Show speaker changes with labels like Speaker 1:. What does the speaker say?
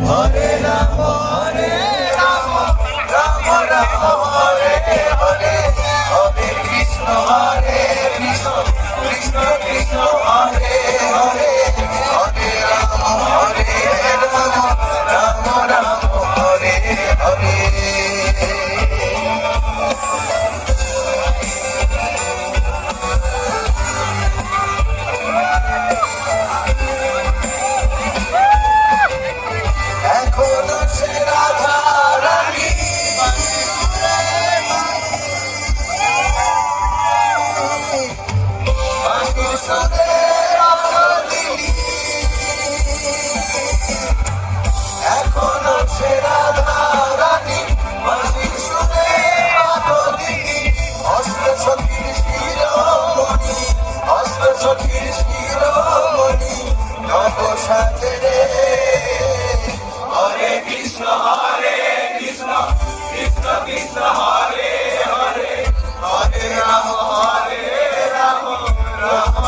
Speaker 1: হরে রাম রাম রাম হরে হরে, হরে কৃষ্ণ কৃষ্ণ কৃষ্ণ হরে হরে, হরে রাম রাম রাম হরে হরে। এখনো সে রাধা রানী এখনো সে রাধা রানী বাঁশির সুরে মাতলিনী, অষ্ট সখীর শিরোমণি, অষ্ট সখীর শিরোমণি নব সাথে রে। হরে কৃষ্ণ কৃষ্ণ কৃষ্ণ হরে হরে, হরে রাম রাম